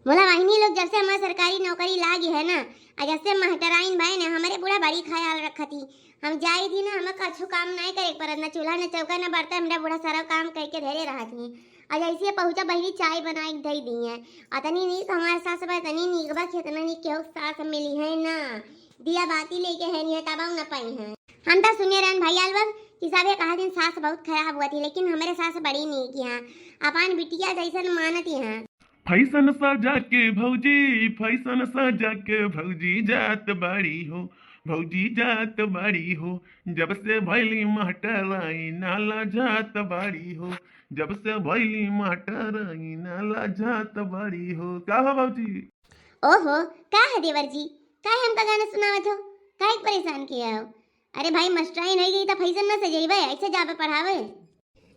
बोला वाहिनी लोग जब से हमारा सरकारी नौकरी लागी है ना, जब से महटराइन भाई ने हमारे पूरा बड़ी ख्याल रखा थी। हम जाई थी ना, हमें कछु काम नहीं करे पर ना चूल्हा न चौका न बर्तन, हमरा बड़ा सारा काम करके धरे रहा थी। आज ऐसे पहुंचा बहनी चाय बनाई दे दी है। अतनी नहीं हमारे सास बा तनी नहीं बा कितना नहीं केहू सास मिली है ना, दिया बाती लेके है नहीं तब न पाई है। हम तो सुने रहन भैया लोग कि सबे कहा दिन सास बहुत खराब हुआ थी, लेकिन हमारे सास बड़ी नहीं की हैं, अपन बिटिया जैसन मानती हैं। फैशन सजा के भौजी, फैशन सजा के भौजी जात बाड़ी हो, भौजी जात बाड़ी हो, जब से भैली महटराई नाला जात बाड़ी हो, जब से भैली महटराई नाला जात बाड़ी हो। का हो भौजी? ओहो का है देवर जी, का है हमका गाना सुनावत हो, काहे परेशान किया हो? अरे भाई मास्टराई नहीं गई तो फैशन न सजेबे, ऐसे जाबे पढ़ावे।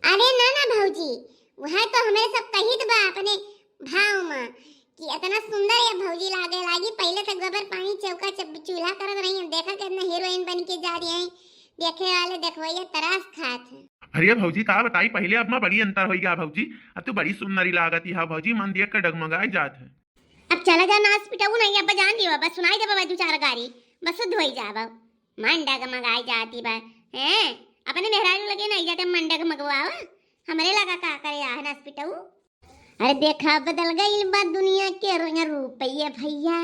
अरे ना ना भौजी, वहाँ तो हमें सब कहित बा अपने भाव में कि इतना सुंदर ये भौजी लागी। पहले तक गोबर पानी चौका चूल्हा करत रही है, देखा कितना हीरोइन बन के जा रही है, देखे वाले देखवैया तरास खात है। अरे भौजी का बताई, पहले अब में बड़ी अंतर हो गया भौजी, अब तो बड़ी सुंदरी लागत है भौजी, मन देख कर डगमगाई जात है। अब चला जा नाच पिटाऊ नहीं, अब जान दियो बस सुनाई दे बाबा दो चार गाड़ी बस शुद्ध होई जाबा, मन डगमगाई जाती बा हैं। अपने मेहरारू लगे नहीं जाते मन डगमगवावा, हमरे लगा का करे आ नाच पिटाऊ। अरे देखा बदल गई बात दुनिया के रंग रूपये भैया,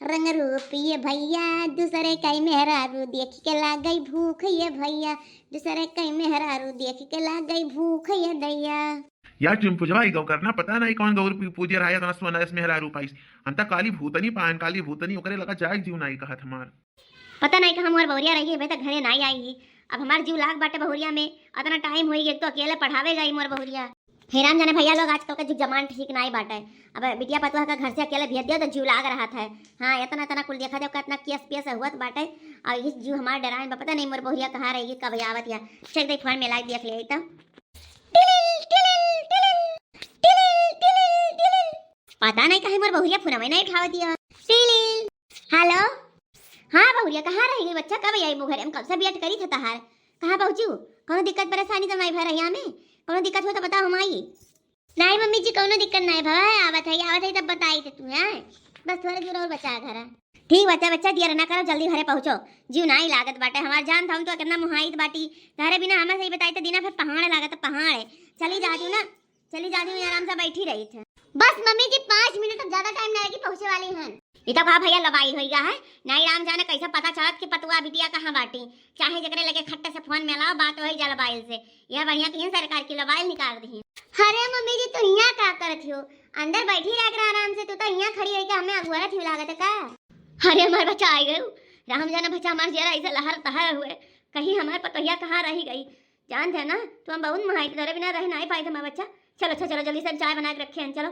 रंग रूपये भैया, दूसरे कई मेहरारू देख के ला गई भूख ये भैया, दूसरे कई मेहरारू देख के ला गई भूख ये दैया। यार तुम पूजवाई गौ करना, पता नहीं कौन गौर पूजे रहा है सोना इसमें हरा रूपाई अंत काली भूतनी पान काली भूतनी ओकरे लगा जाग जीव नहीं कहत हमार। पता नहीं कहाँ हमार बहुरिया रही है, भाई तक घरे नहीं आई ही। अब हमार जीव लाग बाटे बहुरिया में, इतना टाइम होई एक तो अकेले पढ़ावे गई मोर बहुरिया। हैरान जाने भैया लोग आजकल का जमान ठीक नहीं बाटे, अब बिटिया पतुआ का घर से अकेले भेज दिया तो जीव लाग रहा था। हाँ इतना इतना कुल देखा देखा इतना केस पेस हुआ बाटे, और इस जीव हमारे डराए पता नहीं मोर बहुरिया कहाँ रहेगी कब आवत या चेक दे फोन में लाइक देख ले तो पता नहीं कहीं मोर बहुरिया फोन में नहीं उठावा दिया। हेलो हाँ बहुरिया कहाँ रहेगी बच्चा, कब आई मुँह घरे, हम कब से वेट करी था तहार, कहाँ पहुँचू, कोनो दिक्कत परेशानी तो नहीं भर यहाँ में, कोनो दिक्कत हो तो बताओ हम आई। नहीं मम्मी जी कोनो दिक्कत नहीं भाई, आवत है तब बताई थे तू हैं, बस थोड़े दूर और बचा घर। ठीक बच्चा देर ना करो, जल्दी घरे पहुँचो, जीव नहीं लागत बाटे हमार जान था तो कितना मुहाइत बाटी, घरे बिना हमें सही बताई तो दीना फिर पहाड़ लागत पहाड़ चली जाती हूँ ना, चली जाती हूँ आराम से बैठी रही थे। बस मम्मी जी 5 मिनट तक ज्यादा टाइम नहीं पहुँचे वाली हैं। ये तो कहा भैया लबाई हो गया है, नहीं राम जाने कैसे पता चलत कि पतुआ बिटिया कहाँ बाटी, चाहे जकरे लगे खट्टे से फोन में लाओ बात हो जा लबाइल से, यह बढ़िया कहीं सरकार की लबाइल निकाल दी। अरे मम्मी जी तो यहाँ क्या करत हो, अंदर बैठी रह आराम से, तू तो यहाँ खड़ी रही हमें अगुआरा थी लागत का। अरे हमारे बच्चा आ गए, राम जाने बच्चा हमारे जरा ऐसे लहर तहर हुए, कहीं हमारे पतोहिया कहाँ रही गई, जानते है ना तो हम बहुत महाई डरे बिना रह नहीं पाए थे हमारा बच्चा। चलो चलो जल्दी से चाय बना के रखे हैं, चलो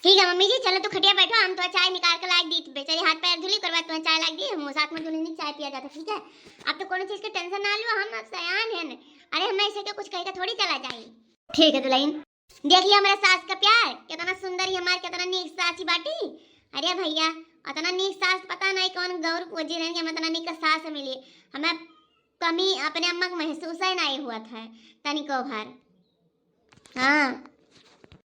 ठीक है मम्मी जी, चलो तो खटिया बैठो, हम तो चाय निकाल के लाइक दी, बेचारी हाथ पैर धुली करवा तो चाय लाइक दी, हम साथ में धुली चाय पिया जाता। ठीक है अब तो कोनो चीज की टेंशन ना लो, हम अब सयान हैं, अरे हम ऐसे के कुछ कह के थोड़ी चला जाए। ठीक है दुल्हन, देखिए हमारे सास का प्यार कितना सुंदर ही हमारे कितना नीक सासी बाटी। अरे भैया इतना नीक सास पता नहीं कौन गौर पूजी रहे कि इतना नीक सास मिली, हमें कमी अपने अम्मा को महसूस ही नहीं हुआ था तनिको भर। हाँ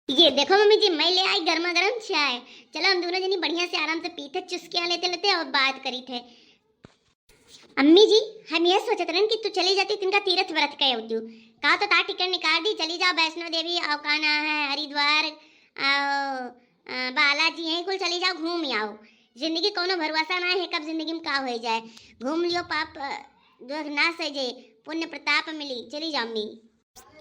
ये देखो मम्मी जी मैं ले आई गर्मा गर्म चाय, चलो हम दोनों जनी बढ़िया से आराम से पीते चुस्कियां लेते लेते और बात करी थे। अम्मी जी हम ये सोचते रहे कि तू चली जाती तिनका तीर्थ व्रत कहे उद्यू कहा तो ता टिकट निकाल दी, चली जाओ वैष्णो देवी और का ना है हरिद्वार बालाजी यहीं कुल चली जाओ घूम आओ, जिंदगी कोनो भरोसा ना है कब जिंदगी में का हो जाए, घूम लियो पाप जो ना सजे पुण्य प्रताप मिली, चली जाओ अम्मी।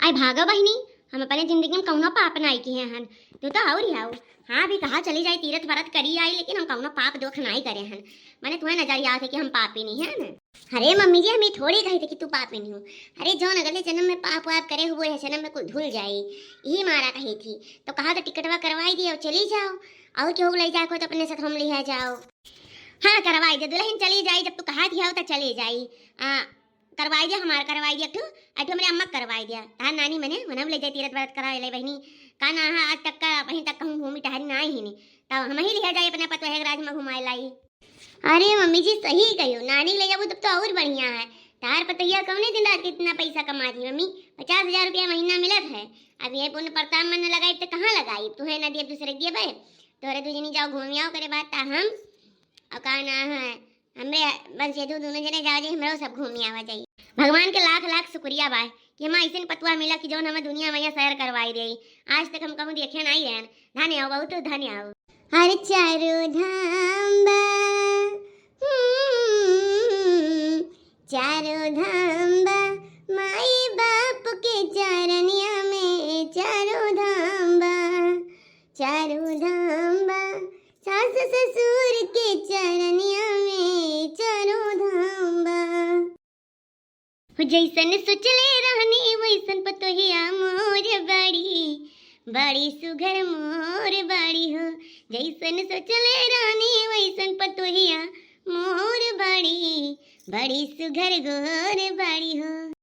आई भागो बहनी हम अपने जिंदगी में कौनो पाप नहीं किए हैं, तू तो और ही आओ। हाँ भी कहा चली जाए तीर्थ व्रत करी आई, लेकिन हम कौनो पाप दुख नहीं करे हैं, मैंने तुम्हें नजर याद है कि हम पापी नहीं है ना। अरे मम्मी जी हमें थोड़ी कही थी कि तू पापी नहीं हो, अरे जो अगले जन्म में पाप वाप करे हुए है जन्म में कुछ धुल जाए यही मारा कही थी, तो कहा तो टिकटवा करवाई दी और चली जाओ, और क्यों ले जाए को तो अपने साथ हम ले जाओ। हाँ करवाई दे दुल्हन चली जाई, जब तू कहा दिया हो तो चली जाई, करवाई दिया हमारा करवाई दिया अठू मेरे अम्मा करवाई दिया तार नानी मैंने मना ले जाए तीर्थ व्रत करा ले बहनी का ना आज तक का वहीं तक कहूँ घूमी टहरी ना ही नहीं, तब हम ही लिया जाए अपने पतो है राज में घुमाए लाई। अरे मम्मी जी सही कहो नानी ले जाओ तब तो और बढ़िया है, तार पतैया कौने दिन रात कितना पैसा कमाती मम्मी, 50,000 रुपया महीना मिलत है, अब ये पुण्य प्रताप मन लगाई तो कहाँ लगाई, तुम्हें ना दिए दूसरे दिए भाई तोरे दुजनी जाओ घूमियाओ करे बात ता हम और का ना है हमरे बस ये दोनों जने जाओ जे हमरो सब घूमियावा जाई। भगवान के लाख लाख शुक्रिया बा कि हम ऐसे पतवा मिला कि जौन हमें दुनिया में सैर करवाई रही। आज तक हम कहूँ देखे नहीं रहन। धन्य हो बहुत धन्य हो। हर चारो धाम बा चारो धाम बा माई बाप के चरनिया में चारो धाम बा सास ससुर के चरनिया में चारो धाम बा। जैसन सोचले रहनी वैसन पतोहिया मोर बड़ी सुघर मोर बड़ी हो। जैसन सोचले रहनी वैसन पतोहिया मोर बड़ी सुघर गोर बड़ी हो।